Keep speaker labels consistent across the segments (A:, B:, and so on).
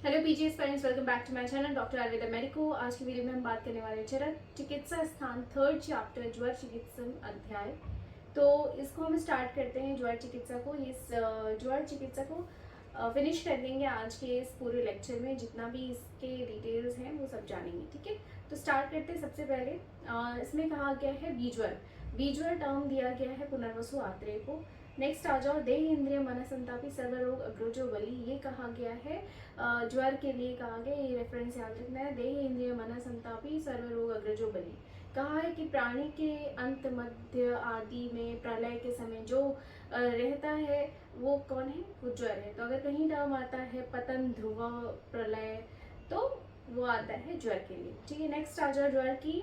A: Hello PGS parents, welcome back to my channel doctor Ayurveda medico. आज की video में हम बात करने वाले चरण चिकित्सा स्थान थर्ड चैप्टर ज्वर चिकित्सा अध्याय। तो इसको हम स्टार्ट करते हैं। ज्वर चिकित्सा को ज्वर चिकित्सा को फिनिश कर देंगे आज के इस पूरे लेक्चर में। जितना भी इसके डिटेल्स हैं वो सब जानेंगे, ठीक है। तो स्टार्ट करते हैं। सबसे पहले इसमें कहा गया है बीज्वर। बीज्वर टर्म दिया गया है पुनर्वसु आत्रेय को। नेक्स्ट आ जाओ, देह इंद्रिय मन संतापी सर्वरोग अग्रजो बली। ये कहा गया है ज्वर के लिए कहा गया, ये रेफरेंस याद रखना है। देह इंद्रिय मन संतापी सर्वरोग अग्रजो बली। कहा है कि प्राणी के अंत मध्य आदि में प्रलय के समय जो रहता है वो कौन है, वो ज्वर है। तो अगर कहीं टर्म आता है पतन, ध्रुव, प्रलय, तो वो आता है ज्वर के लिए, ठीक है। नेक्स्ट आ जाओ, ज्वर की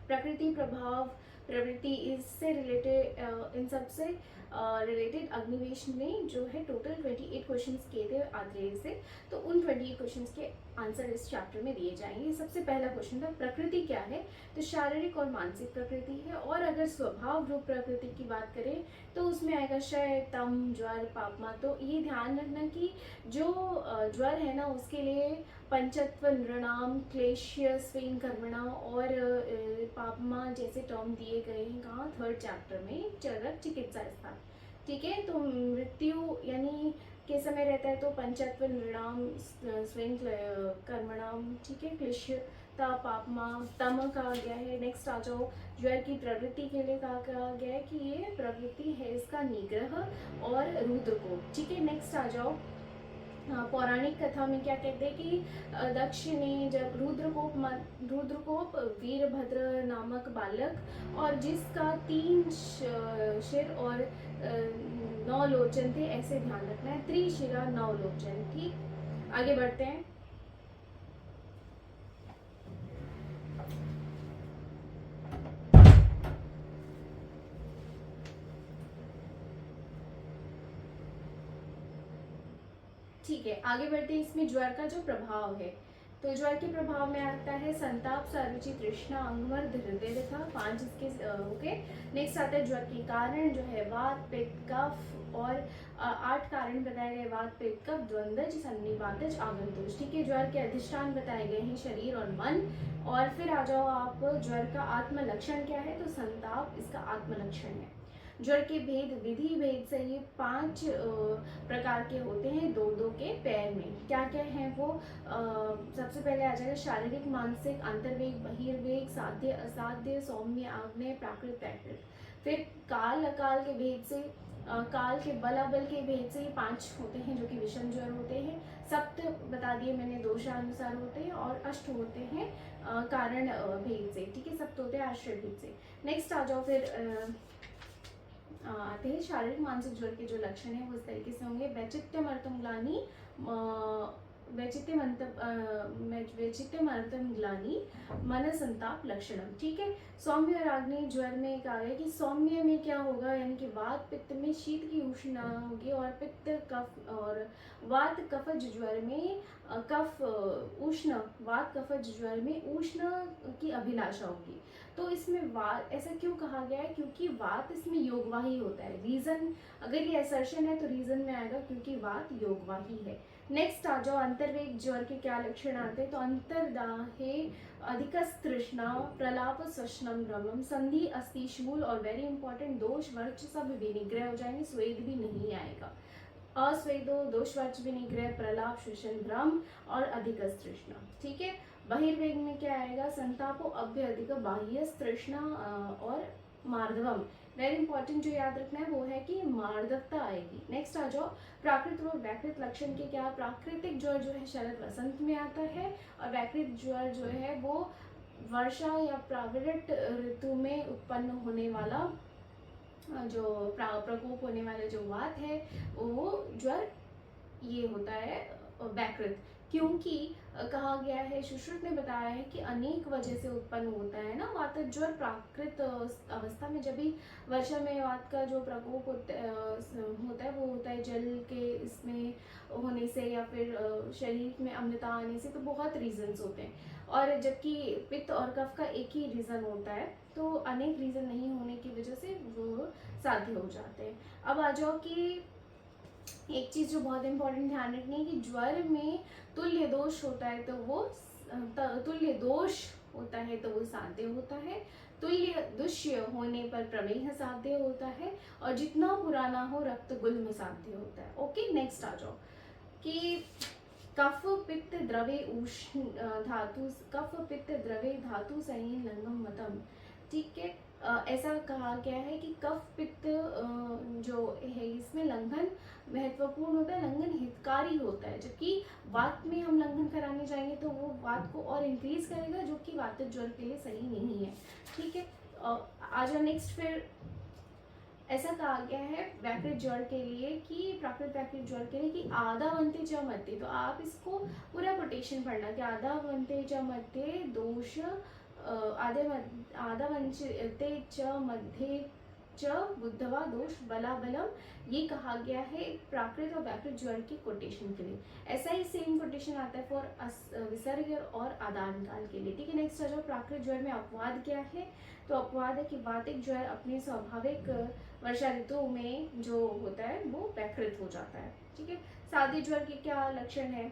A: प्रकृति, प्रभाव, प्रवृत्ति, इससे रिलेटेड इन सब से रिलेटेड अग्निवेश ने जो है टोटल 28 क्वेश्चंस किए थे आत्रेय से। तो उन 28 क्वेश्चंस के आंसर इस चैप्टर में दिए जाएंगे। सबसे पहला क्वेश्चन था प्रकृति क्या है, तो शारीरिक और मानसिक प्रकृति है। और अगर स्वभाव रूप प्रकृति की बात करें तो उसमें आएगा क्षय, तम, ज्वर, पापमा। तो ये ध्यान रखना कि जो ज्वर है ना उसके लिए पंचत्व, नृणाम, क्लेश्य, स्वेन कर्मणा और पापमा जैसे टर्म दिए गए हैं। कहाँ, थर्ड चैप्टर में चरक चिकित्सा स्थान, ठीक है। तो मृत्यु यानी के समय रहता है तो पंचत्व, नृणाम, स्वेन कर्मणाम, ठीक है। क्लेश्यता, पापमा, तम कहा गया है। नेक्स्ट आ जाओ, ज्वर की प्रवृत्ति के लिए कहा गया है कि ये प्रवृत्ति है इसका निग्रह और रुद्र को, ठीक है। नेक्स्ट आ जाओ, पौराणिक कथा में क्या कहते हैं कि दक्ष ने जब रुद्रकोप वीरभद्र नामक बालक और जिसका 3 शिर और 9 लोचन थे, ऐसे ध्यान रखना है, त्रिशिरा 9 लोचन, ठीक। आगे बढ़ते हैं। ठीक है, आगे बढ़ते हैं। इसमें ज्वर का जो प्रभाव है, तो ज्वर के प्रभाव में आता है संताप, सारुचि, तृष्णा, अंगमर्द, हृदय था 5 इसके ओके। नेक्स्ट आता है ज्वर के कारण जो है वात, पित्त, कफ और 8 कारण बताए गए, वात, पित्त, कफ, द्वंद्वज, सन्निपातज, आगंतुज, ठीक है। ज्वर के अधिष्ठान बताए गए हैं शरीर और मन। और फिर आ जाओ आप, ज्वर का आत्म लक्षण क्या है, तो संताप इसका आत्म लक्षण है। ज्वर के भेद, विधि भेद से ये 5 प्रकार के होते हैं, 2-2 के पैर में। क्या क्या है वो, सबसे पहले आ जाएगा शारीरिक, मानसिक, अंतर्वेग, बहिर्वेग, साध्य, असाध्य, सौम्य, आग्नेय, प्राकृत, प्राकृत। फिर काल अकाल के भेद से, काल के बल अबल के भेद से ये 5 होते हैं जो कि विषम ज्वर होते हैं। सप्त बता दिए मैंने दोषानुसार होते हैं, और अष्ट होते हैं कारण भेद से, ठीक है। सप्त होते हैं आश्रय भेद से। नेक्स्ट आ जाओ, फिर आते हैं शारीरिक मानसिक ज्वर के जो लक्षण है वो इस तरीके से होंगे। वैचित्यमर्तमग्लानि, वैचित्यमर्तमग्लानि, मन संताप लक्षणम, ठीक है। सौम्य और आग्नेय ज्वर में कहा गया कि सौम्य में क्या होगा, यानी कि वात पित्त में शीत की उष्णा होगी, और पित्त कफ, और वात कफज ज्वर में कफ उष्ण, वात कफज ज्वर में उष्ण की अभिलाषा होगी। तो इसमें वात ऐसा क्यों कहा गया है, क्योंकि वात इसमें योगवाही होता है। रीजन, अगर ये असर्शन है तो रीजन में आएगा क्योंकि वात योगवाही है। नेक्स्ट आ जाओ, अंतर्वेग ज्वर के क्या लक्षण आते हैं, तो अंतर्दाहे अधिकस तृष्णा, प्रलाप, स्वश्नम, भ्रमम, संधि, अस्थि, शूल, और वेरी इंपॉर्टेंट दोष वर्च सब विनिग्रह हो जाएंगे, स्वेद भी नहीं आएगा। अस्वेदो, दोषवाच विनिग्रह, प्रलाप, श्वसन, भ्रम और अधिकस तृष्णा, ठीक है। बहिर्वेग में क्या आएगा, संतापो, अभ्य, अधिक, बाह्य तृष्णा और मार्दवम। वेरी इंपॉर्टेंट जो याद रखना है वो है कि मार्दवता आएगी। नेक्स्ट आ जाओ, प्राकृत व वैकृत लक्षण के क्या, प्राकृतिक ज्वर जो है शरद वसंत में आता है, और वैकृत ज्वर जो है वो वर्षा या प्रावृत ऋतु में उत्पन्न होने वाला जो प्रकोप होने वाला जो वात है वो ज्वर ये होता है वैकृत। क्योंकि कहा गया है, सुश्रुत ने बताया है कि अनेक वजह से उत्पन्न होता है ना वात ज्वर। प्राकृत अवस्था में जब भी वर्षा में वात का जो प्रकोप होता है वो होता है जल के इसमें होने से, या फिर शरीर में अम्लता आने से, तो बहुत रीजंस होते हैं। और जबकि पित्त और कफ का एक ही रीजन होता है, तो अनेक रीजन नहीं होने की वजह से वो साध्य हो जाते हैं। अब आ जाओ कि एक चीज़ जो बहुत इंपॉर्टेंट ध्यान रखनी है कि ज्वर में तुल्य दोष होता है तो वो तुल्य दोष होता है तो वो साध्य होता है, तुल्य दुष्य होने पर प्रमेह साध्य होता है, और जितना पुराना हो रक्त गुल्म साध्य होता है। ओके, नेक्स्ट आ जाओ कि कफ पित्त द्रवे उष्ण धातु, कफ पित्त द्रवे धातु संयन लंगम मतम। ठीक है, ऐसा कहा गया है कि कफ पित्त जो है इसमें लंघन महत्वपूर्ण होता है, लंघन हितकारी होता है, जबकि वात में हम लंघन कराने जाएंगे तो वो वात को और इंक्रीज करेगा, जो कि वात ज्वर के लिए सही नहीं है। ठीक है, आ जाओ नेक्स्ट। फिर ऐसा कहा गया है व्याकृत ज्वर के लिए कि प्राकृत व्याकृत ज्वर के लिए कि आधा वंते च मध्य, तो आप इसको पूरा कोटेशन पढ़ना कि आधा वंते च मध्य दोष आधा वंते च मध्य च बुद्धवा दोष बलाबलम, ये कहा गया है प्राकृत और व्याकृत ज्वर की कोटेशन के लिए। ऐसा ही सेम कोटेशन आता है फॉर विसर्ग और आदान काल के लिए। ठीक है, नेक्स्ट आ जाओ प्राकृत ज्वर में अपवाद क्या है। तो अपवाद है कि वातिक ज्वर अपने स्वाभाविक वर्षा ऋतु में जो होता है वो व्याकृत हो जाता है। ठीक है, सादे ज्वर के क्या लक्षण है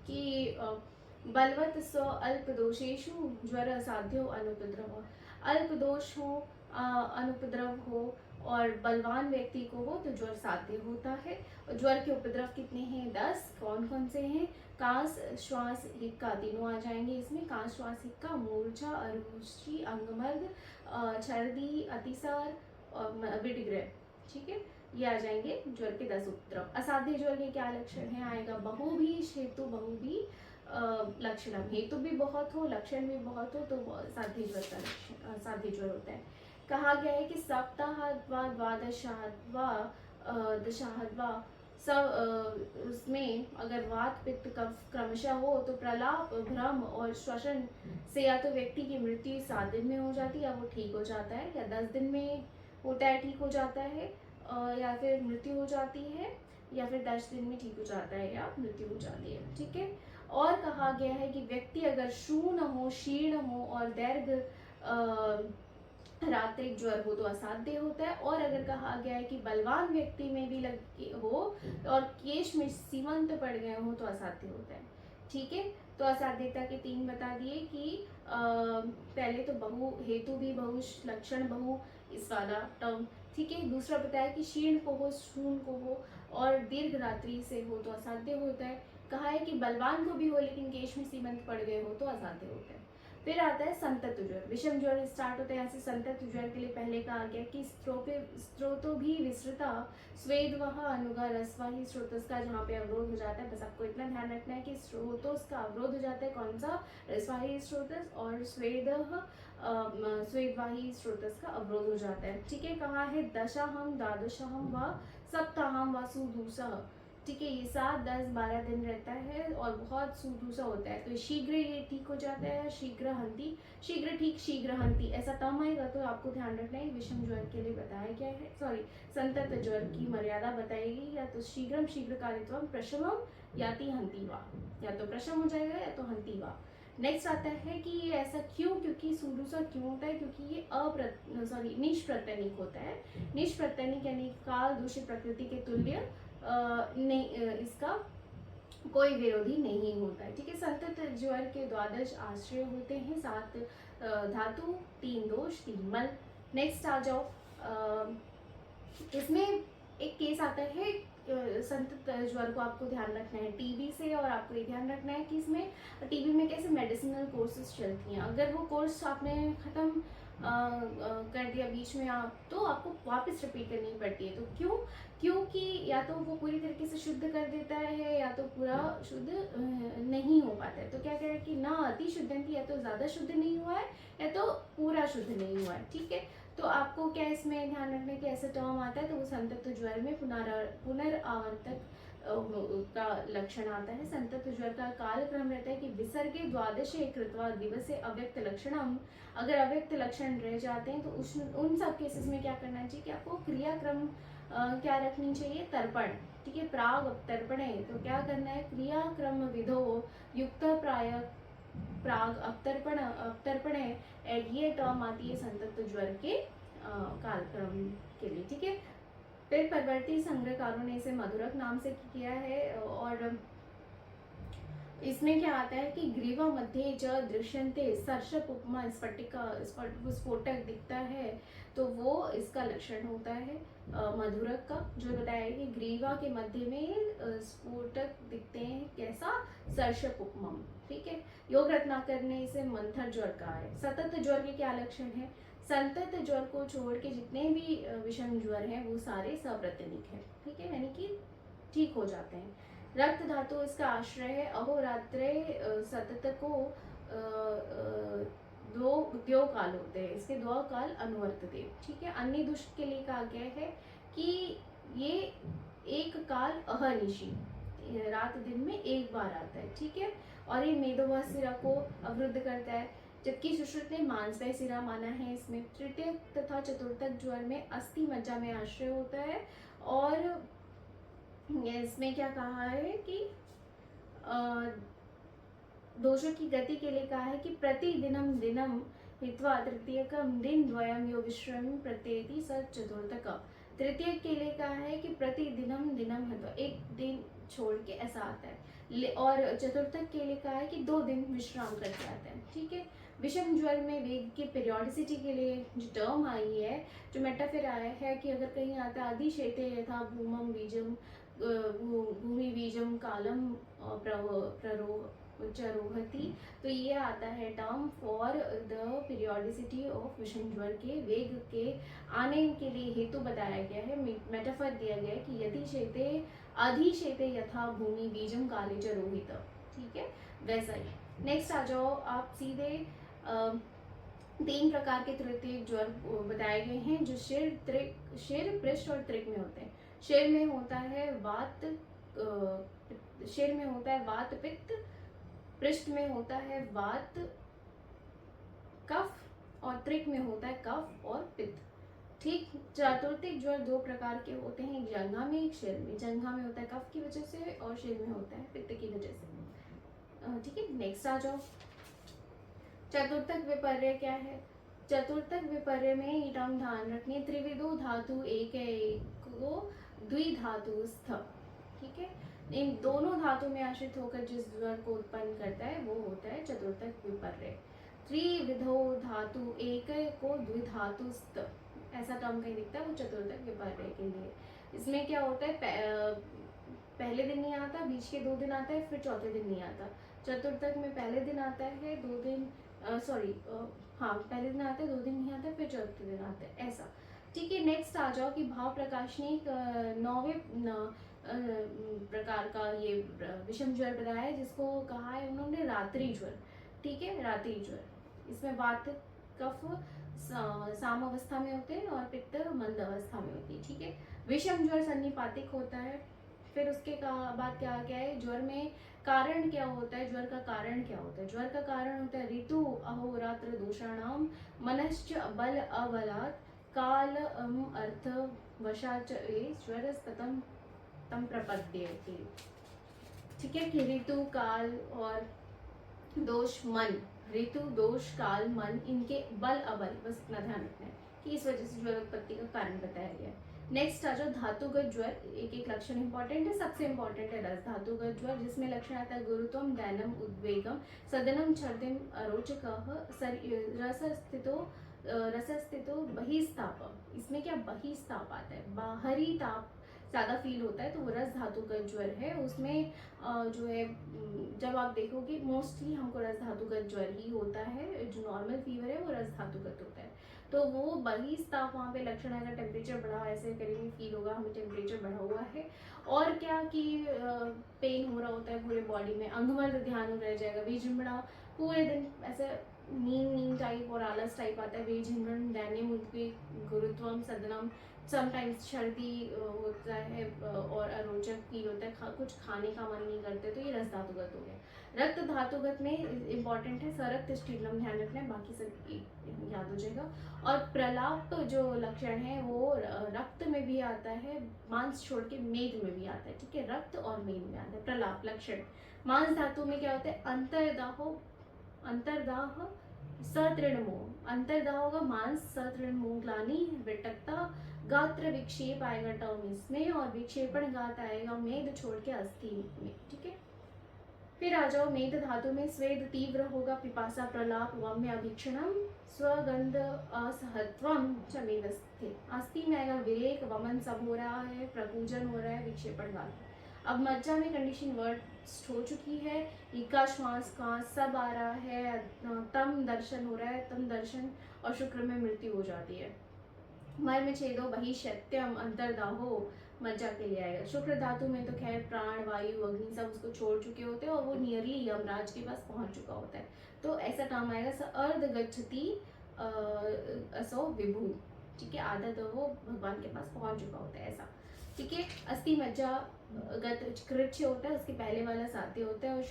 A: कि बलवत स्व अल्प दोषेशु ज्वर साध्यो अनुपद्रव, अल्प दोष हो, अनुपद्रव हो और बलवान व्यक्ति को हो तो ज्वर साध्य होता है। और ज्वर के उपद्रव कितने हैं? 10। कौन कौन से हैं? कांस, श्वास, हिक्का, तीनों आ जाएंगे इसमें। कांस, श्वास, हिक्का, मूर्छा, अरुचि, अंगमर्द, छर्दी, अतिसार और विडिग्रह। ठीक है, ये आ जाएंगे ज्वर के 10 उपद्रव। असाध्य ज्वर के क्या लक्षण है? आएगा बहु भी हेतु बहु भी लक्षण, हेतु भी बहुत हो लक्षण भी बहुत हो तो साध्य ज्वर का लक्षण साध्य ज्वर होता है। कहा गया है कि सप्ताहद्वा द्वादशाहद्वा दशाहद्वा सब उसमें अगर वात पित्त कफ क्रमशः हो तो प्रलाप, भ्रम और श्वसन से या तो व्यक्ति की मृत्यु 7 दिन में हो जाती है या वो ठीक हो जाता है, या 10 दिन में होता है ठीक हो जाता है, या फिर मृत्यु हो जाती है, या फिर 10 दिन में ठीक हो जाता है या मृत्यु हो जाती है। ठीक है, और कहा गया है कि व्यक्ति अगर शून हो, क्षीण हो और दीर्घ रात्रिक ज्वर हो तो असाध्य होता है। और अगर कहा गया है कि बलवान व्यक्ति में भी लग हो और केश में सीमंत पड़ गए हो तो असाध्य होता है। ठीक है, तो असाध्यता के 3 बता दिए कि पहले तो बहु, हेतु भी बहु, लक्षण बहु, इस वाला टर्म। ठीक है, दूसरा बताया कि क्षीण को हो, शून को हो और दीर्घ रात्रि से हो तो असाध्य होता है। कहा है कि बलवान को भी हो लेकिन केश में सीमंत पड़ गए हो तो असाध्य होता है। फिर आता है संतत ज्वर, विषम ज्वर स्टार्ट होता है यहाँ से। संतत ज्वर के लिए पहले कहा गया कि स्त्रोतो भी विस्तृता स्वेद वह अनुगा रसवा ही स्रोतस का जहाँ पे अवरोध हो जाता है। बस आपको इतना ध्यान रखना है कि स्रोतोस का अवरोध हो जाता है, कौन सा? रसवाही स्रोतस, और स्वेदवाही स्रोतस का अवरोध हो जाता है। ठीक है, कहा है दशाहम द्वादशहम व सप्ताहम व सुदूसह। ठीक है, ये 7, 10, 12 दिन रहता है और बहुत सुदूसा होता है, तो शीघ्र ये ठीक हो जाता है। शीघ्र हंती, शीघ्र ठीक, शीघ्र हंती, ऐसा टर्म आएगा तो आपको ध्यान रखना है। विषम ज्वर के लिए बताया गया है, सॉरी संतत ज्वर की मर्यादा बताएगी, या तो शीघ्रम शीघ्र कारित्वम प्रशमम याति हंती वा, या तो प्रशम हो जाएगा या तो हंती वा। नेक्स्ट आता है कि ये ऐसा क्यों, क्योंकि सुदूसा क्यों होता है? क्योंकि ये निष्प्रत्यनिक होता है। निष्प्रत्यनिक यानी काल दूषित प्रकृति के तुल्य नहीं, इसका कोई विरोधी नहीं होता है। ठीक है, संतत ज्वर के 12 आश्रय होते हैं, 7 धातु, 3 दोष, 3 मल। नेक्स्ट आ जाओ, इसमें एक केस आता है संतत ज्वर को आपको ध्यान रखना है टीबी से, और आपको ये ध्यान रखना है कि इसमें टीबी में कैसे मेडिसिनल कोर्सेज चलती हैं। अगर वो कोर्स आपने खत्म कर दिया बीच में आप, तो आपको वापस रिपीट करनी पड़ती है। तो क्यों? क्योंकि या तो वो पूरी तरीके से शुद्ध कर देता है या तो पूरा शुद्ध नहीं हो पाता है। तो क्या कह रहा है कि ना अति शुद्धंती, या तो ज़्यादा शुद्ध नहीं हुआ है या तो पूरा शुद्ध नहीं हुआ है। ठीक है, तो आपको क्या इसमें ध्यान रखने के ऐसा टर्म आता है तो वो संतत ज्वर में पुनरावर्तक का लक्षण आता है। संतत ज्वर का कालक्रम रहता है कि विसर्गे द्वादशे कृत्वा दिवसे अव्यक्त लक्षणम। अगर अव्यक्त लक्षण रह जाते हैं तो उन सब केसेस में क्या करना चाहिए कि आपको क्रियाक्रम क्या रखनी चाहिए? तर्पण। ठीक है, प्राग अवतर्पणे, तो क्या करना है? क्रियाक्रम विधो युक्त प्राग अवतर्पणे, ये टर्म आती है संतत ज्वर के कालक्रम के लिए। ठीक है, फिर परवर्ती संग्रहकारों ने इसे मधुरक नाम से किया है। और इसमें क्या आता है कि ग्रीवा मध्ये च दृश्यन्ते सर्षप उपमा स्फटिका स्फोटक दिखता है, तो वो इसका लक्षण होता है मधुरक का, जो बताया है कि ग्रीवा के मध्य में स्फोटक दिखते हैं। कैसा? सर्षप उपमा। ठीक है। योग रत्नाकर ने इसे मंथर ज्वर कहा है। सतत ज्वर के क्या लक्षण है? संतत ज्वर को छोड़ के जितने भी विषम ज्वर हैं वो सारे सप्रत्यनिक है। ठीक है, यानी कि ठीक हो जाते हैं। रक्त धातु इसका आश्रय है। अहोरात्रे सतत को दो काल होते हैं, इसके दो काल अनुवर्तते। ठीक है। अन्य दुष्ट के लिए कहा गया है कि ये एक काल अहनिशी, रात दिन में एक बार आता है। ठीक है। और ये मेदोवा सिरा को अवरुद्ध करता है, जबकि सुश्रुत ने मांसपेय सिरा माना है। इसमें तृतीय तथा चतुर्थक ज्वर में अस्थि मज्जा में आश्रय होता है। और इसमें क्या कहा है कि दोषों की गति के लिए कहा है कि प्रतिदिनम दिनम हित्वा तृतीयकम दिन द्वयम यो विश्रम प्रत्येति स चतुर्थक। तृतीय के लिए कहा है कि प्रतिदिनम दिनम हित्वा, एक दिन छोड़ के ऐसा आता है। और चतुर्थक के लिए कहा है कि 2 दिन विश्राम करके आता है। ठीक है। विषम ज्वर में वेग की पीरियोडिसिटी के लिए जो टर्म आई है, जो मेटाफर आया है कि अगर कहीं आता है अधिशेते यथा भूमम बीजम भूमि बीजम कालम प्ररोहति, तो ये आता है term for the periodicity of विषम ज्वर के वेग के आने के लिए हेतु बताया गया है, मेटाफर दिया गया है कि यदि शेते अधिशेते यथा भूमि बीजम काले च रोहित। ठीक है, वैसा ही। नेक्स्ट आ जाओ आप सीधे 3 प्रकार के तृतीय ज्वर बताए गए हैं, जो शिर पृष्ठ और त्रिक में होते हैं। शिर में होता है वात पित्त, पृष्ठ में होता है वात कफ, और त्रिक में होता है कफ और पित्त। ठीक। चतुर्थिक ज्वर 2 प्रकार के होते हैं, एक जंघा में, एक शिर में। जंघा में होता है कफ की वजह से और शिर में होता है पित्त की वजह से। ठीक है। नेक्स्ट आ जाओ, चतुर्थक विपर्य क्या है? चतुर्थक विपर्य में ये टर्म ध्यान रखनी, त्रिविधो धातु एक को द्विधातुस्थ। ठीक है। इन दोनों धातु में आश्रित होकर जिस ज्वर को उत्पन्न करता है वो होता है चतुर्थक विपर्य। त्रिविधो धातु एक को द्विधातुस्थ, ऐसा टर्म कहीं दिखता है, वो चतुर्थक विपर्य के लिए। इसमें क्या होता है, पहले दिन नहीं आता, बीच के 2 दिन आता है, फिर चौथे दिन नहीं आता। चतुर्थक में पहले दिन आता है, 2 दिन पहले दिन आता है, 2 दिन नहीं आता, फिर चौथे दिन आता है, ऐसा। ठीक है। नेक्स्ट आ जाओ कि भाव प्रकाशनी 9वें प्रकार का ये विषम ज्वर बताया है, जिसको कहा है उन्होंने रात्रि ज्वर। ठीक है, रात्रि ज्वर। इसमें वात कफ साम अवस्था में होते हैं और पित्त मंद अवस्था में होती है। ठीक है। विषम ज्वर सन्निपातिक होता है। फिर उसके बाद क्या क्या है, ज्वर में कारण क्या होता है? ज्वर का कारण क्या होता है? ज्वर का कारण होता है ऋतु अहोरात्र दोषाणाम मनश्च बल अबलात् काल अर्थ वशाच ज्वर तम तम प्रपद्यते। ठीक है, कि ऋतु काल और दोष मन, ऋतु दोष काल मन, इनके बल अबल, बस इतना ध्यान रखना है कि इस वजह से ज्वर उत्पत्ति का कारण बताया गया है। नेक्स्ट आ जाओ धातुगत ज्वर, एक एक लक्षण इंपॉर्टेंट है। सबसे इंपॉर्टेंट है रस धातुगत ज्वर, जिसमें लक्षण आता है गुरुत्वम दैनम उद्वेगम सदनम छर्दिम अरोचकः रसस्थितो बहिस्ताप। इसमें क्या बहिस्ताप आता है, बाहरी ताप ज़्यादा फील होता है, तो वो रस धातुगत ज्वर है। उसमें जो है जब आप देखोगे मोस्टली हमको रस धातुगत ज्वर ही होता है, जो नॉर्मल फीवर है वो रस धातुगत होता है। तो वो बहिस्ताप वहाँ पे लक्षण आएगा, टेम्परेचर बढ़ा, ऐसे करेंगे फील होगा हमें टेम्परेचर बढ़ा हुआ है। और क्या कि पेन हो रहा होता है पूरे बॉडी में, अंगवर्ध ध्यान रह जाएगा, विजृंभणा, पूरे दिन ऐसे नींद टाइप और आलस टाइप आता है। विजृंभण दैन्यम उद्वेग गुरुत्वम सदनम, समटाइम्स सर्दी होता है और अरोचक फील होता है, कुछ खाने का मन नहीं करते, तो ये रस धातुगत हो गया। रक्त धातुगत में इंपॉर्टेंट है सरक्त स्टीलम, ध्यान रखना है, बाकी सब याद हो जाएगा। और प्रलाप जो लक्षण है वो रक्त में भी आता है, मांस छोड़ के मेद में भी आता है। ठीक है, रक्त और मेद में आता है प्रलाप लक्षण। मांस धातु में क्या होता है, अंतर्दाह सतृणमोह, अंतर्दाह होगा मांस, सतृणमोह ग्लानि विटकता गात्र विक्षेप आएगा टर्म इसमें, और विक्षेपण गात आएगा मेद छोड़ के अस्थि में। ठीक है, फिर आ जाओ मेद धातु में स्वेद तीव्र होगा, पिपासा प्रलाप वम्य अभीक्षणम स्वगंध असहत्वम चमेव स्थित। अस्थि में आएगा विरेक, वमन सब हो रहा है, प्रपूजन हो रहा है, विक्षेपण गात। अब मज्जा में कंडीशन वर्ड हो चुकी है, इका श्वास का सब आ रहा है, तम दर्शन हो रहा है, तम दर्शन, और शुक्र में मृत्यु हो जाती है। मर में छेदो बहिष्यत्यम अंतर्दाहो मज्जा के लिए आएगा। शुक्र धातु में तो खैर प्राण वायु अग्नि सब उसको छोड़ चुके होते हैं और वो नियरली यमराज के पास पहुंच चुका होता है, तो ऐसा टर्म आएगा स अर्ध गच्छति असो विभु। ठीक है, आधा तो वो भगवान के पास पहुंच चुका होता है ऐसा। ठीक है, अस्थि मज्जा कृच्छ होता है, उसके पहले वाला साध्य होता है, और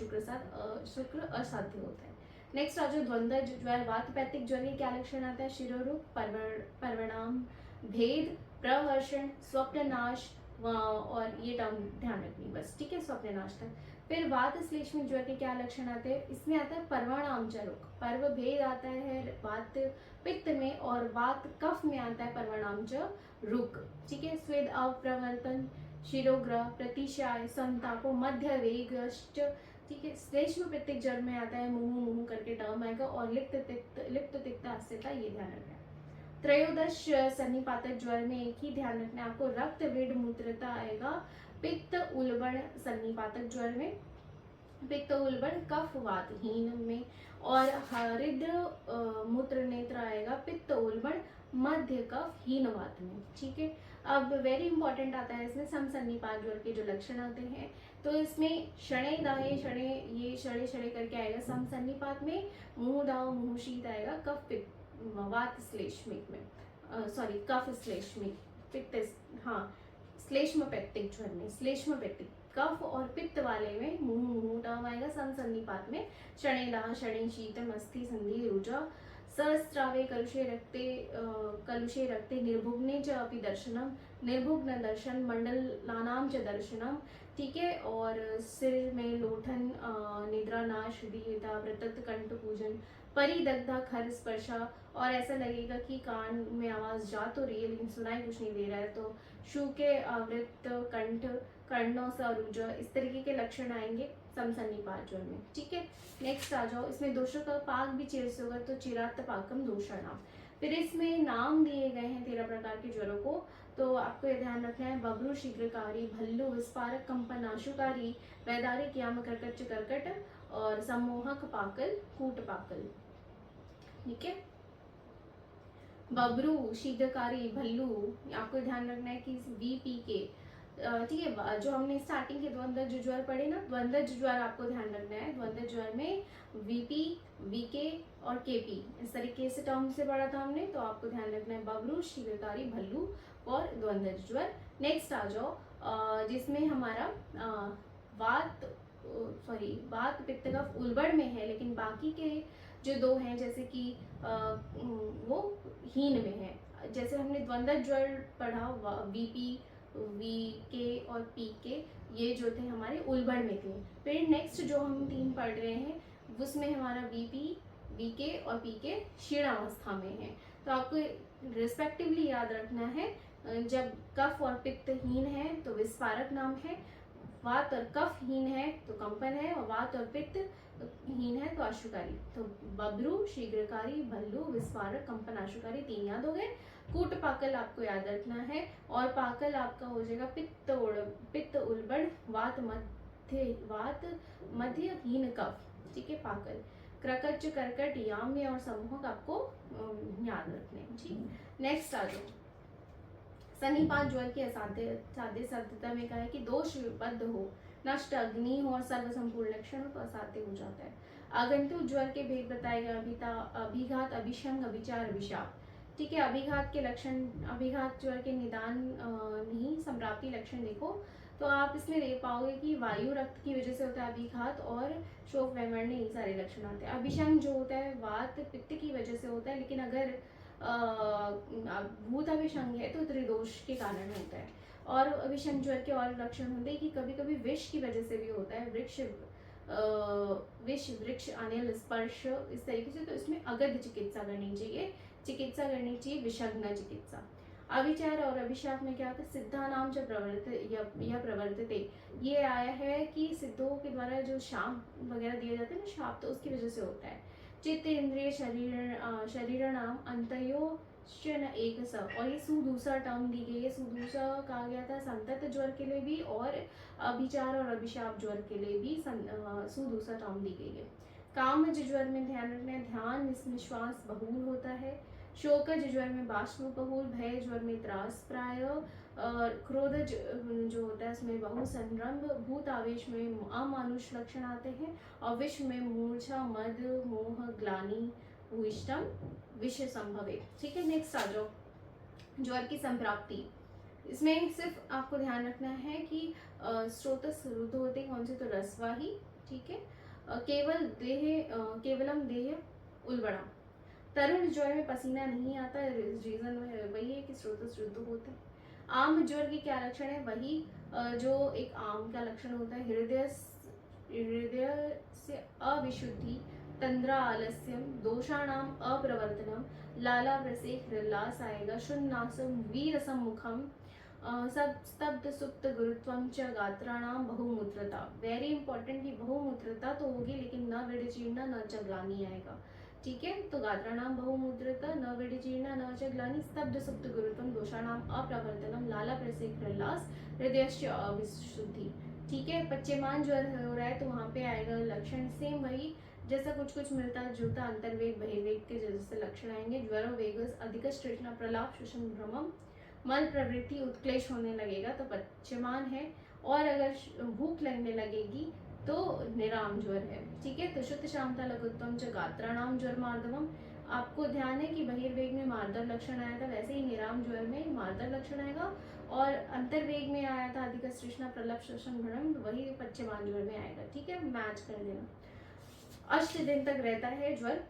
A: शुक्र असाध्य होता है। नेक्स्ट आ जाओ द्वंद्व ज्वर वातपैतिक ज्वर के क्या लक्षण आता है, शिरोरुक, पर्वणाम भेद, प्रहर्षण, स्वप्ननाश, और ये टर्म ध्यान रखनी बस। ठीक है, स्वप्ननाश तक। फिर वात श्लेष्मिक ज्वर के क्या लक्षण आते हैं, इसमें आता है पर्वणाम च रुक, पर्व भेद आता है वात पित्त में, और वात कफ में आता है पर्वणाम च रुक। ठीक है, स्वेद अप्रवर्तन, शिरोग्रह, प्रतिशाय, संतापो, मध्य वेग। ठीक है, श्लेष्म पित्तिक ज्वर में आता है मुंह मुंह करके टर्म आएगा, और लिप्त तिक्त अस्थिरता, ये ध्यान रखना है। त्रयोदश सन्निपातक ज्वर में एक ही ध्यान रखना है आपको, रक्त वेद मूत्रता आएगा पित्त उल्बण सन्निपातक ज्वर में, पित्त उल्बण कफ वातहीन में, और हरिद्र मूत्र नेत्र आएगा पित्त उल्बण मध्य कफ हीन वात में। ठीक है, अब वेरी इंपॉर्टेंट आता है इसमें समसन्निपात ज्वर के जो लक्षण आते हैं, तो इसमें शणे दाहे शणे, ये शणे शणे करके आएगा समसन्निपात में, मुंह दाव मुंह शीत आएगा कफ पित्त वात श्लेष्मिक में, सॉरी कफ श्लेष्मिक पित्त, हाँ श्लेष्म पैक्टिक ज्वर में, श्लेष्म पैक्टिक कफ और पित्त वाले में मुंह मुंह टर्म आएगा समसन्निपात में, शणे दाह शणे शीतम अस्थि संधि रुजा, सहस्रावे कलुषे रक्ते निर्भुग्ने च अपि दर्शनम, निर्भुग्न दर्शन, मंडलानाम च दर्शनम। ठीक है, और सिर में लोठन, निद्रानाश, दीर्घता, व्रतत कंठ पूजन, परिदग्धा खर स्पर्शा, और ऐसा लगेगा कि कान में आवाज जा तो रही है लेकिन सुनाई कुछ नहीं दे रहा है, तो शूके आवृत कंठ, कर्णों से अरुज, इस तरीके के लक्षण आएंगे समसन्निपात ज्वर में। ठीक है, नेक्स्ट आ जाओ, इसमें दोषों का पाक भी चिर से होगा, तो चिरात पाकम दोषाणाम। फिर इसमें नाम दिए गए हैं 13 प्रकार के ज्वरों को, तो आपको ये ध्यान रखना है, बब्रू शीघ्रकारी, भल्लू, विस्फारक, कंपन, आशुकारी, वैदारिक, याम, कर्कट, कर्कट, और सम्मोहक, पाकल, कूट पाकल। ठीक है, बबरू, शीघ्रकारी, भल्लू, आपको ध्यान रखना है कि वीपी के, ठीक है, जो हमने स्टार्टिंग के द्वंद्व ज्वर पढ़े ना, द्वंद्व ज्वर आपको ध्यान रखना है, द्वंद्व ज्वर में वीपी, वीके और केपी, इस तरीके से टर्म से पढ़ा था हमने, तो आपको ध्यान रखना है बबरू, शीघ्रकारी, भल्लू और द्वंद्व ज्वर। नेक्स्ट आ जाओ जिसमें हमारा वात, सॉरी वात पित्त कफ उल्बड़ में है, लेकिन बाकी के जो दो हैं जैसे कि वो हीन में है। जैसे हमने द्वंद्व ज्वर पढ़ा, वीपी, वी के और पी के, ये जो थे हमारे उल्बड़ में थे। फिर नेक्स्ट जो हम 3 पढ़ रहे हैं उसमें हमारा वीपी, वी के और पी के क्षीण अवस्था में है, तो आपको रिस्पेक्टिवली याद रखना है, जब कफ और पित्त हीन है तो विस्फारक नाम है, वात और कफ हीन है तो कंपन है, और वात और पित्त हीन है तो आशुकारी। तो बब्रू, शीघ्रकारी, भल्लू, विस्फारक, कंपन, आशुकारी 3 याद हो गए। कूट पाकल आपको याद रखना है, और पाकल आपका हो जाएगा पित्त उल्बड़, वात मध्य हीन कफ। ठीक है, पाकल। क्रकच, कर्कट, याम्य और समूहक आपको याद रखने हैं। ठीक, नेक्स्ट आ जाओ, सन्निपात ज्वर की साध्य साध्यता में कहा है कि दोष विबद्ध हो, नष्ट अग्नि हो और सर्व संपूर्ण लक्षण हो तो असाध्य हो जाता है। आगंतुक ज्वर के भेद बताएगा अभिघात, अभिशंग, अभिचार, अभिशाप। ठीक है, अभिघात के लक्षण, अभिघात ज्वर के निदान नहीं संप्राप्ति लक्षण देखो तो आप इसमें देख पाओगे कि वायु रक्त की वजह से होता है अभिघात, और शोक वैमनस्य, यही सारे लक्षण आते हैं। अभिशंग जो होता है वात पित्त की वजह से होता है, लेकिन अगर भूत अभिशंग है तो त्रिदोष के कारण होता है। और अभिशंग ज्वर के और लक्षण होते हैं कि कभी कभी विष की वजह से भी होता है, विष, वृक्ष, अनिल, स्पर्श, इस तरीके से, तो इसमें अगध चिकित्सा करनी चाहिए, विषग्न चिकित्सा। अभिचार और अभिशाप में क्या होता है, सिद्धा नाम जब प्रवर्तते, ये आया है कि सिद्धों के द्वारा जो शाप वगैरह दिए जाते हैं ना, शाप, तो उसकी वजह से होता है। चित्त इंद्रिय शरीर नाम अंतयो न एक स, और ये सुदूसरा टर्म दी गई है। सुदूसरा कहा गया था संतत ज्वर के लिए भी, और अभिचार और अभिशाप ज्वर के लिए भी सुदूसरा टर्म दी गई है। काम ज्वर में ध्यान रखना है, ध्यान निश्वास बहुल होता है। शोकज ज्वर में बाष्प बहुल, भय ज्वर में त्रास प्राय, और क्रोध जो होता है उसमें बहु संरंभ, भूत आवेश में अमानुष लक्षण आते हैं, और विष में मूर्छा मद मोह ग्लानि भूइष्टम विष संभवे। ठीक है, नेक्स्ट आ जाओ, ज्वर की संप्राप्ति। इसमें सिर्फ आपको ध्यान रखना है कि स्रोतस रुद्ध होते हैं कौन से, तो रसवाही। ठीक है, केवलम देह उल्बणा। तरुण ज्वर में पसीना नहीं आता, रीजन वही है कि स्रोतस रुद्ध होते हैं। आम ज्वर की क्या लक्षण है, वही जो एक आम का लक्षण होता है, हृदय से अविशुद्धि, तंद्रा आलस्यम, दोषाणाम अप्रवर्तनम, लाला प्रसेक हृल्लास आएगा, शुन्नासम वीरसम मुखम, सब स्तब्ध सुप्त गुरुत्वम च गात्राणाम बहुमूत्रता। वेरी इंपॉर्टेंट कि बहुमूत्रता तो होगी लेकिन न विडिचीर्णा न च ग्लानि आएगा। ठीक है, तो गात्राणाम बहुमूत्रता, न विडिचीर्णा न च ग्लानि, स्तब्ध सुप्त गुरुत्वम, दोषाणाम अप्रवर्तनम, लाला प्रसेक हृल्लास, हृदयस्य अविशुद्धि। ठीक है, पच्यमान ज्वर हो रहा है तो वहाँ पे आएगा लक्षण सेम वही, जैसा कुछ मिलता जुलता, अंतर्वेग बहिर्वेग के जैसे लक्षण आएंगे। ज्वर वेगस अधिक तृष्णा प्रलाप शोषण भ्रमम, मल प्रवृत्ति उत्क्लेश होने लगेगा तो पच्यमान है, और अगर भूख लगने लगेगी तो निराम ज्वर है। ठीक है, तो शुद्ध शांता लघुत्तम च गात्राणाम ज्वर मार्दवम। आपको ध्यान है कि बहिर्वेग में मार्दव लक्षण आया था, वैसे ही निराम ज्वर में मार्दव लक्षण आएगा, और अंतर्वेग में आया था अधिक तृष्णा प्रलप शोषण भ्रम, वही पच्यमान ज्वर में आएगा। ठीक है, मैच कर देना। 8 दिन तक रहता है ज्वर।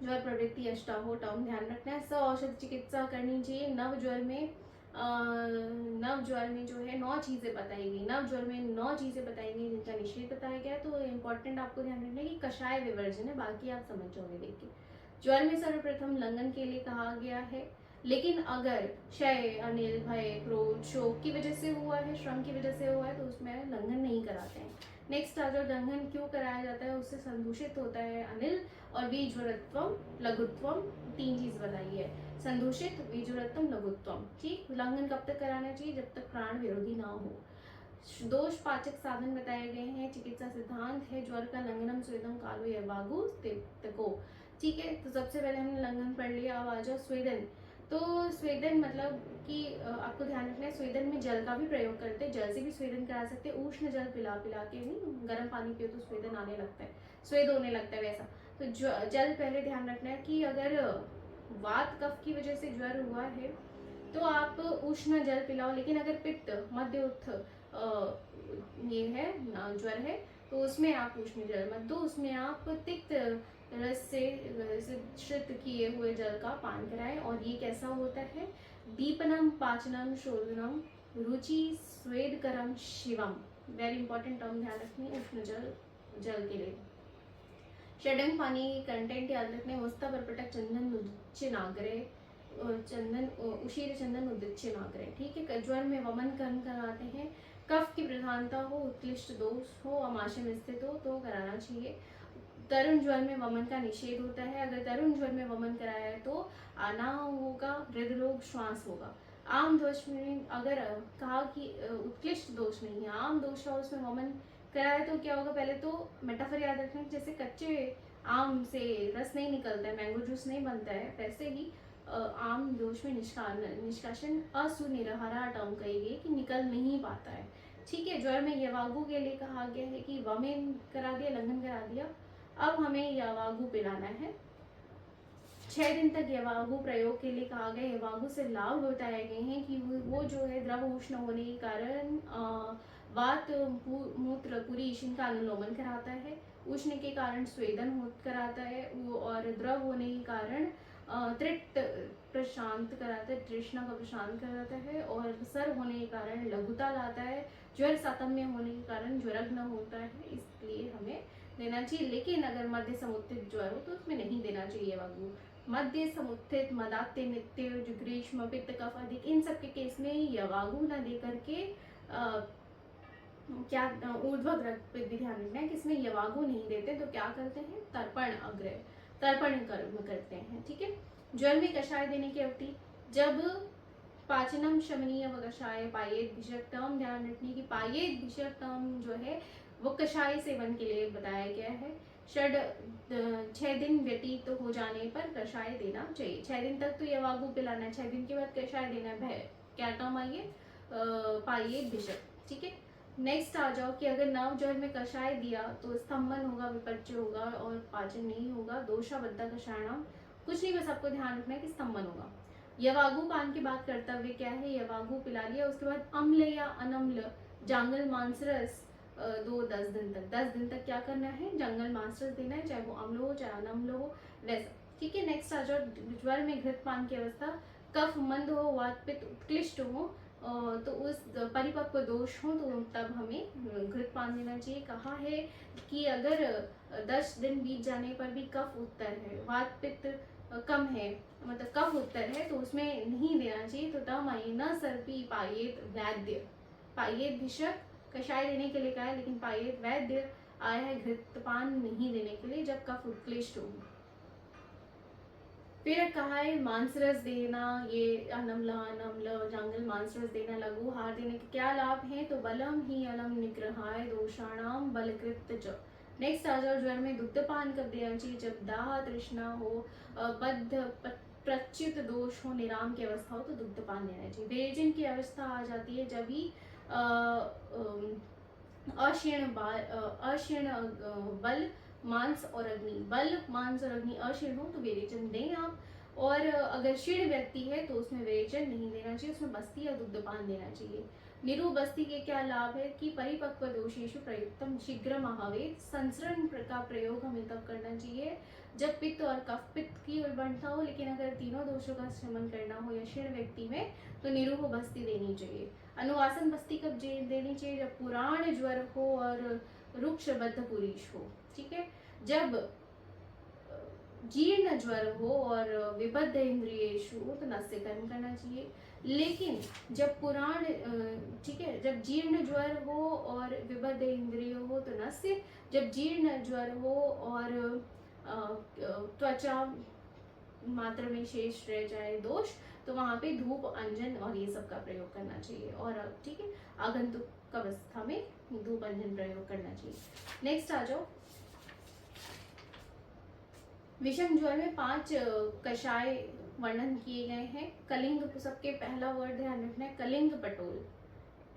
A: ज्वर प्रवृत्ति अष्टाहो टर्म ध्यान रखना है। औषध चिकित्सा करनी चाहिए। नव ज्वर में जो है 9 चीजें बताई गई, नव ज्वर में 9 चीजें बताई गई जिनका निषेध बताया गया। तो इम्पोर्टेंट आपको ध्यान रखना है कि कषाय विवर्जन है, बाकी आप समझ जाओगे देख के। ज्वर में सर्वप्रथम लंघन के लिए कहा गया है, लेकिन अगर क्षय, अनिल, भय, क्रोध, शोक की वजह से हुआ है, श्रम की वजह से हुआ है, तो उसमें लंघन नहीं कराते हैं। नेक्स्ट आ जाओ, लंघन क्यों कराया जाता है, उससे संदूषित होता है अनिल, और बीजवरत्वम लघुत्वम, 3 चीज बताई है, संदूषित, बीजवरत्वम, लघुत्वम। ठीक, उल्लंघन कब तक कराना चाहिए, जब तक प्राण विरोधी ना हो। दोष पाचक साधन बताए गए हैं। चिकित्सा सिद्धांत है ज्वर का लंघनम स्वेदम कालो यवागु को। ठीक है, तो सबसे पहले हमने लंघन पढ़ लिया। अब आ जाओ स्वेदन। तो स्वेदन मतलब कि आपको ध्यान रखना है, स्वेदन में जल का भी प्रयोग करते हैं, जल से भी स्वेदन करा सकते हैं। उष्ण जल पिला पिला के नहीं, गर्म पानी पियो तो स्वेदन आने लगता है, स्वेद होने लगता है वैसा। तो जल पहले ध्यान रखना है कि अगर वात कफ की वजह से ज्वर हुआ है तो आप उष्ण जल पिलाओ, लेकिन अगर पित्त मध्य उत्थ ये है ज्वर है तो उसमें आप उष्ण जल मत दो, उसमें आप तिक्त रस से श्रित किए हुए जल का पान कराएं। और ये कैसा होता है, दीपनम पाचनम शोधनम रुचि स्वेदकरम शिवम। वेरी इंपॉर्टेंट टर्म ध्यान रखनी है उष्ण जल के लिए। षडंग पानी कंटेंट याद रखने, वस्ता परपटक चंदन उच्च नागरे, चंदन उशीर चंदन उदिच्य नागरे। ठीक है, ज्वर में वमन कर्म कराते हैं। कफ की प्रधानता हो, उत्कृष्ट दोष हो, अमाशय में स्थित हो तो कराना चाहिए। तरुण ज्वर में वमन का निषेध होता है। अगर तरुण ज्वर में वमन कराया है तो आना होगा, हृदरोग, श्वास होगा। आम दोष में अगर कहा कि उत्कृष्ट दोष नहीं है, आम दोष है, उसमें वमन कराया तो क्या होगा, पहले तो मेटाफर याद रखना, जैसे कच्चे आम से रस नहीं निकलता है, मैंगो जूस नहीं बनता है, वैसे ही आम दोष में निष्कासन असुनिरहरा टर्म कही गई कि निकल नहीं पाता है। ठीक है, ज्वर में यवागु के लिए कहा गया है कि वमेन करा दिया, लंघन करा दिया, अब हमें यवागु पिलाना है। 6 दिन तक यवागु प्रयोग के लिए कहा गया। यवागु से लाभ बताए गए हैं कि वो जो है द्रव उष्ण होने के कारण वात मूत्र पूरी इनका अनुलोमन कराता है, उष्ण के कारण स्वेदन कराता है, और द्रव होने के कारण तृप्त प्रशांत कराता है, तृष्णा का प्रशांत कराता है, और सर होने के कारण लघुता लाता है, ज्वर सातम्य होने के कारण ज्वरग्न होता है, इसलिए हमें देना चाहिए। लेकिन अगर मध्य समुत्थित ज्वर हो तो उसमें नहीं देना चाहिए वागु। मध्य समुत्थित मदात्य नित्य जो ग्रीष्म पित्त कफ अधिक, इन सब के केस में यवागु न दे करके क्या ऊर्ध्वग्रह पे भी ध्यान रखना है कि इसमें यवागु नहीं देते तो क्या करते हैं, तर्पण अग्रह, तर्पण कर्म करते हैं। ठीक है। ज्वर में कषाय देने की अवधि, जब पाचनम शमनीय व कषाय पायेत भिषक, टर्म ध्यान रखने की पायेत भिषक टर्म जो है वो कषाय सेवन के लिए बताया गया है। 6 दिन व्यतीत तो हो जाने पर कषाय देना चाहिए। 6 दिन तक तो यवागु पिलाना है, 6 दिन के बाद कषाय देना है। क्या टर्म आई है, पायेत भिषक। ठीक है। नेक्स्ट आ जाओ कि अगर नव ज्वर में कषाय दिया तो स्तंभन होगा, विपच्य होगा और पाचन नहीं होगा। दोषा बद्धा कषायणाम, कुछ नहीं, बस आपको ध्यान रखना है कि स्तंभन होगा। यवागु पान की बात कर्तव्य क्या है, यवागु पिला लिया, उसके बाद अम्ल या अनम्ल जांगल मांसरस 10 दिन तक, 10 दिन तक क्या करना है, जंगल मांसरस देना है, चाहे वो अम्ल हो चाहे अनम्ल हो, वैसा। ठीक है। नेक्स्ट आ जाओ ज्वर में घृत पान की अवस्था, कफ मंद हो, वात पित्त उत्कृष्ट हो, तो उस परिपक्व दोष हो तो तब हमें घृत पान देना चाहिए। कहा है कि अगर 10 दिन बीत जाने पर भी कफ उत्तर है, वात पित्त कम है, मतलब कफ उत्तर है, तो उसमें नहीं देना चाहिए। तो तब आई न सर्पी पायेत वैद्य, पायेत भिषक कषाय देने के लिए कहा है, लेकिन पायेत वैद्य आया है घृतपान नहीं देने के लिए जब कफ उत्क्लिष्ट हो। फिर कहा है मांसरस देना, ये अनम्ल जांगल मांसरस देना, लघु हार देने के क्या लाभ हैं, तो बलम ही अलम निग्रहाय दोषाणाम बलकृत च। नेक्स्ट आ जाओ ज्वर में दुग्धपान कब देना चाहिए, जब दाह तृष्णा हो, बद्ध प्रच्युत दोष हो, निराम की अवस्था हो तो दुग्धपान देना चाहिए। विरेचन की अवस्था आ जाती है जब ही अक्षीण बल मांस और अग्नि, बल मांस और अग्नि अक्षीण हो तो विरेचन दें आप। और अगर क्षीण व्यक्ति है तो उसमें विरेचन नहीं देना चाहिए, उसमें बस्ती या दुग्धपान देना चाहिए। निरु बस्ती के क्या लाभ है कि परिपक्व दोषेषु प्रयुक्तम शीघ्र महावेद, संसरण का प्रयोग हमें तब करना चाहिए जब पित्त और कफ पित्त की उर्बणता हो, लेकिन अगर तीनों दोषों का शमन करना हो या क्षीण व्यक्ति में तो निरूह बस्ती देनी चाहिए। अनुवासन बस्ती कब देनी चाहिए, जब पुराण ज्वर हो और रुक्षबद्ध पुरीश हो। ठीक है। जब जीर्ण ज्वर हो और विबद्ध इंद्रियेषु तो नस्य कर्म करना चाहिए। लेकिन जब पुराण, ठीक है, जब जीर्ण ज्वर हो और विबद्ध इंद्रिय हो तो नस्य, जब जीर्ण ज्वर हो और त्वचा मात्रा में शेष रह जाए दोष तो वहां पे धूप अंजन और ये सब का प्रयोग करना चाहिए। और ठीक है, आगंतुक अवस्था में धूप अंजन प्रयोग करना चाहिए। नेक्स्ट आ जाओ विषम ज्वर में 5 कषाय वर्णन किए गए हैं। कलिंग, सबके पहला वर्ड ध्यान रखना है, कलिंग पटोल,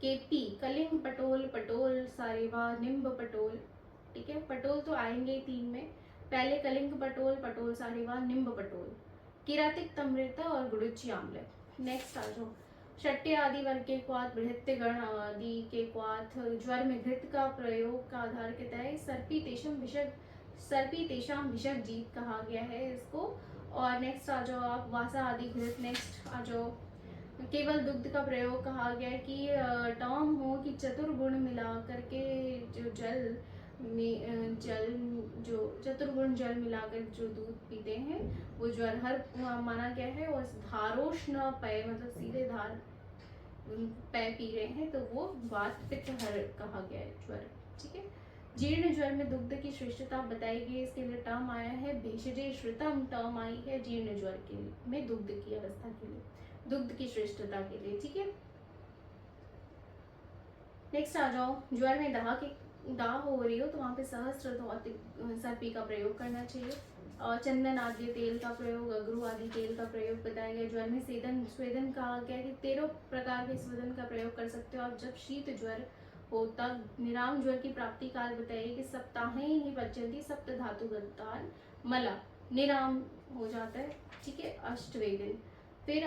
A: केपी कलिंग पटोल, पटोल सारेवा, निम्ब पटोल। ठीक है। पटोल तो आएंगे 3 में, पहले कलिंग पटोल, पटोल सारेवा, निम्ब पटोल, किरातिक तम्रिता और गुड़ुची आम्ल। नेक्स्ट आ जाओ शट्य आदि वर्ग के क्वाथ, बृहत्य गण आदि के क्वाथ ज्वर में घृत का प्रयोग का आधार कहता है। सर्पी तेषाम भिषक जीत कहा गया है इसको। और नेक्स्ट आ जाओ आप वासा आदि घृत। नेक्स्ट आ जाओ केवल दुग्ध का प्रयोग कहा गया है कि टर्म हो कि चतुर्गुण मिला करके जो जल में जो चतुर्गुण जल मिलाकर जो दूध पीते हैं वो ज्वर हर माना गया है। और धारोष्ण पेय मतलब सीधे धार पेय पी रहे हैं तो वो वात पित्त हर कहा गया है ज्वर। ठीक है। जीर्ण ज्वर में दुग्ध की श्रेष्ठता बताई गई, इसके लिए टर्म आया है भेषजे श्रुतम, टर्म आई है जीर्ण ज्वर के लिए में दुग्ध की अवस्था के लिए, दुग्ध की श्रेष्ठता के लिए। ठीक है। नेक्स्ट आ जाओ ज्वर में दाह हो रही हो तो वहाँ पे सहस्त्र सर्पी का प्रयोग करना चाहिए। और चंदन आदि तेल का प्रयोग, अगरू आदि तेल का प्रयोग बताया गया। ज्वर में स्वेदन कहा गया कि 13 प्रकार के स्वेदन का प्रयोग कर सकते हो आप जब शीत ज्वर हो तब। निराम ज्वर की प्राप्ति काल बताइए कि सप्ताहे ही पच्यंती सप्त धातु गतान मला, निराम हो जाता है। ठीक है। अष्टवेदन। फिर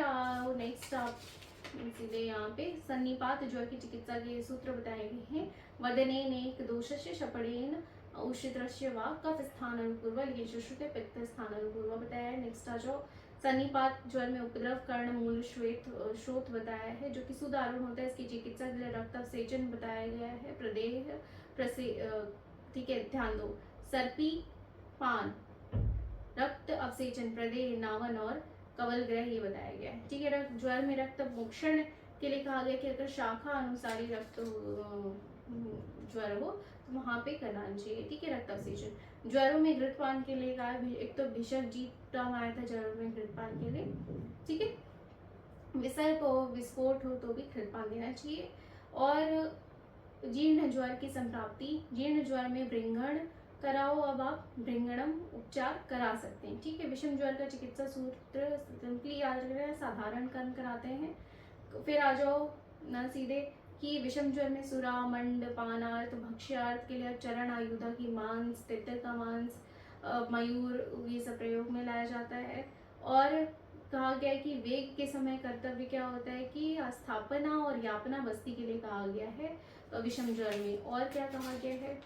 A: नेक्स्ट आप सीधे यहाँ पे सन्निपात ज्वर की चिकित्सा के सूत्र बताए गए हैं। वदनेन एक दोषस्य शपड़ेन उषित्रस्य वा कफ स्थान अनुपूर्व, ये सुश्रुत पित्त स्थान अनुपूर्व बताया है। नेक्स्ट आ जाओ सन्निपात ज्वर में उपद्रव कर्ण मूल श्रोत बताया है जो कि सुदारुण होता है। इसकी चिकित्सा के लिए रक्तसेचन बताया गया है। प्रदेह ठीक है, ध्यान दो। सर्पी पान रक्त अवसेचन, प्रदेह, नावन और कवल ग्रह ये बताया गया है। ठीक है, ज्वर में रक्त मोक्षण के लिए कहा गया कि अगर शाखा अनुसारी रक्त ज्वर हो तो वहाँ पे कराना चाहिए। ठीक है, रक्त अवसेचन। ज्वरों में घृतपान के लिए कहा, एक तो भिषक जीत नाम आया था ज्वरों में घृतपान के लिए। ठीक है, विसर्प हो, विस्फोट हो तो भी घृतपान देना चाहिए। और जीर्ण ज्वर की संप्राप्ति, जीर्ण ज्वर में भृंगण कराओ, अब आप भृंगणम उपचार करा सकते हैं। ठीक है, विषम ज्वर का चिकित्सा सूत्र सिंपली याद रखना है, साधारण कर्म कराते हैं। फिर आ जाओ ना सीधे कि विषम ज्वर में सुरा, मंड, पानार्थ, भक्ष्यार्थ के लिए चरण आयुधा की मांस, तितर का मांस, मयूर, ये सब प्रयोग में लाया जाता है। और कहा गया है कि वेग के समय कर्तव्य क्या होता है कि स्थापना और यापना बस्ती के लिए कहा गया है विषम ज्वर में। और क्या कहा गया है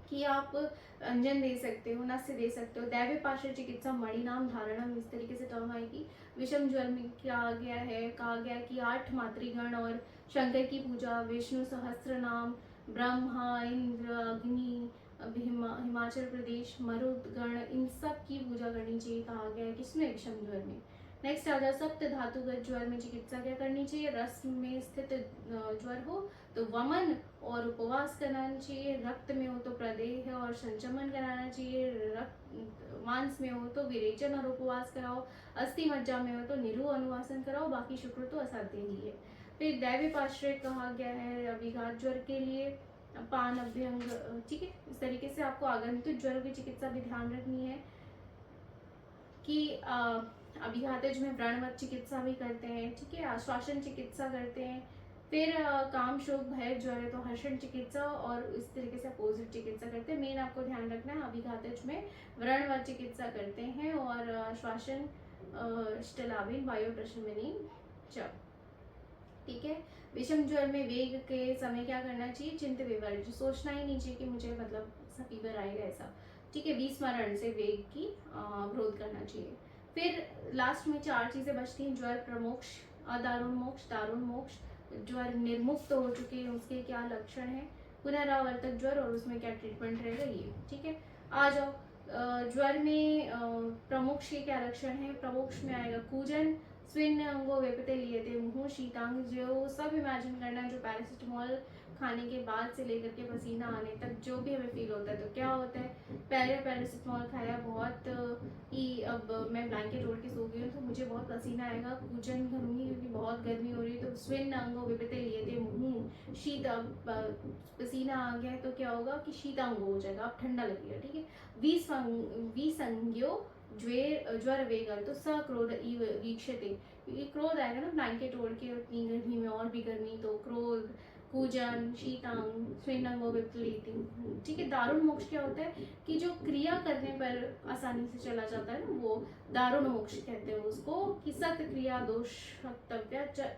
A: कि आप अंजन दे सकते हो, नस्य दे सकते हो। दैव्य पार्श्व चिकित्सा, मणिनाम धारणम, इस तरीके से टर्म आएगी। विषम ज्वर में क्या गया है, कहा गया कि 8 मातृगण और शंकर की पूजा, विष्णु सहस्त्र नाम, ब्रह्मा, इंद्र, अग्नि, हिमाचल प्रदेश, मरुदगण, इन सब की पूजा करनी चाहिए कहा गया है किसमें, विषम ज्वर में। नेक्स्ट आ जाए सप्त धातुगत ज्वर में चिकित्सा क्या करनी चाहिए। रस में स्थित ज्वर हो तो वमन और उपवास कराना चाहिए। रक्त में हो तो प्रदेह और संचमन कराना चाहिए। रक्त मांस में हो तो विरेचन और उपवास कराओ। अस्थि मज्जा में हो तो निरु अनुवासन कराओ। बाकी शुक्र तो असाध्य ही है। फिर दैवी पाश्रय कहा गया है अभिघात ज्वर के लिए, पान, अभ्यंग। ठीक है, इस तरीके से आपको आगंतुक ज्वर की चिकित्सा भी ध्यान रखनी है कि अभिघातज में व्रणवत चिकित्सा भी करते हैं। ठीक है, आश्वासन चिकित्सा करते हैं। फिर काम, शोक, भय ज्वर है तो हर्षण चिकित्सा और इस तरीके से अपोजिट चिकित्सा करते हैं। मेन आपको ध्यान रखना है अभिघातज में व्रणवत चिकित्सा करते हैं और आश्वासन स्टेलाबिन, वायु प्रशमनी जब। ठीक है, विषम ज्वर में वेग के समय क्या करना चाहिए, चिंत विवर्ज, सोचना ही नहीं चाहिए कि मुझे मतलब फीवर आएगा ऐसा। ठीक है, विस्मरण से वेग की विरोध करना चाहिए। फिर लास्ट में 4 चीजें बचती हैं, ज्वर प्रमोक्ष, अदारुणमोक्ष, दारुणमोक्ष। ज्वर निर्मुक्त हो चुके हैं उसके क्या लक्षण है, पुनरावर्तक ज्वर और उसमें क्या ट्रीटमेंट रहेगा ये। ठीक है, आ जाओ ज्वर में प्रमोक्ष के क्या लक्षण है। प्रमोक्ष में आएगा कूजन, स्विन अंगो वेपते लिए थे, मुंह, शीतांग, जो सब इमेजिन करना है जो पैरासिटामोल खाने के बाद से लेकर के पसीना आने तक जो भी हमें फील होता है। तो क्या होता है, पहले पैरासिटामोल खाया बहुत ही, अब मैं ब्लैंकेट ओढ़ के सो गई हूँ तो मुझे बहुत पसीना आएगा, कूजन करूँगी क्योंकि बहुत गर्मी हो रही है। तो स्विन अंगो विपते लिए थे, मुंह, शीत, पसीना आ गया है तो क्या होगा कि शीतांग हो जाएगा, अब ठंडा लगेगा। ठीक है, विसंज्ञो ज्वर वेगर तो सक्रोध इव वीक्षते, क्योंकि क्रोध आएगा ना ब्लैंकेट ओढ़ के उतनी गर्मी में और भी गर्मी, तो क्रोध, कूजन, शीतांग, स्विनंगो विपलीति। ठीक है, दारुण मोक्ष क्या होता है कि जो क्रिया करने पर आसानी से चला जाता है ना, वो दारुण मोक्ष कहते हैं उसको, कि सत क्रिया दोष हक्तव्य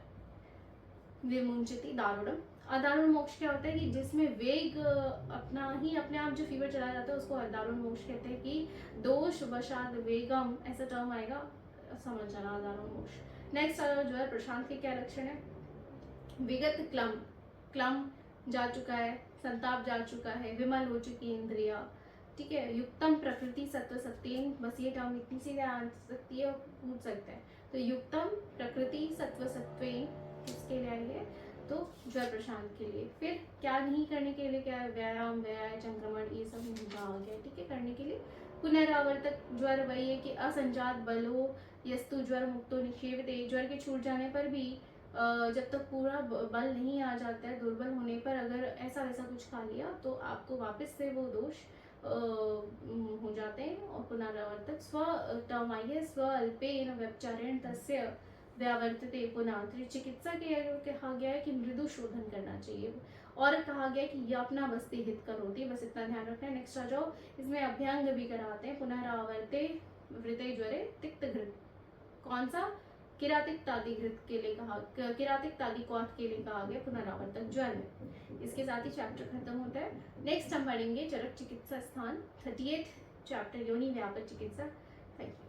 A: विमुंचति दारुणम। अदारुण मोक्ष क्या होता है कि जिसमें वेग अपना ही अपने आप जो फीवर चला जाता है उसको अदारुण मोक्ष कहते हैं, कि दोष वशाद वेगम ऐसा टर्म आएगा, समझ जाना अदारुण मोक्ष। नेक्स्ट जो है प्रशांत के क्या लक्षण है, विगत क्लम, क्लम जा चुका है, संताप जा चुका है, विमल हो चुकी इंद्रिया। ठीक है, युक्तम प्रकृति सत्व सत्तेन, बस ये टर्म इतनी सी आ सकती है और पूछ सकते हैं। तो युक्तम प्रकृति सत्व सत्वेन किसके लिए आई है, तो ज्वर प्रशांत के लिए। फिर क्या नहीं करने के लिए क्या है, व्यायाम, व्यायाम, संक्रमण, ये सब नहीं कहा गया। ठीक है, करने के लिए। पुनरावर्तक ज्वर वही है कि असंजात बलो यस्तु ज्वर मुक्तो निक्षेपित, ज्वर के छूट जाने पर भी जब तक पूरा बल नहीं आ जाता है, दुर्बल होने पर अगर ऐसा वैसा कुछ खा लिया तो आपको वापस से वो दोष हो जाते हैं। और पुनरावर्तक स्व टर्म आई है, स्व अल्पेन व्यपचारेण तस्य व्यावर्तते पुनः। चिकित्सा के कहा गया है कि मृदु शोधन करना चाहिए और कहा गया है कि अपना बस्ती हित करोति, बस इतना ध्यान रखना है। नेक्स्ट आ जाओ, इसमें अभ्यंग भी कराते हैं। पुनरावर्ते वृते ज्वरे तिक्त घृत, कौन सा, किरातिक तादी घृत के लिए कहा, किरातिक तादी क्वाथ के लिए कहा गया पुनरावर्तक ज्वर में। इसके साथ ही चैप्टर खत्म होता है। नेक्स्ट हम पढ़ेंगे चरक चिकित्सा स्थान 38th चैप्टर योनि व्यापक चिकित्सा। Thank you.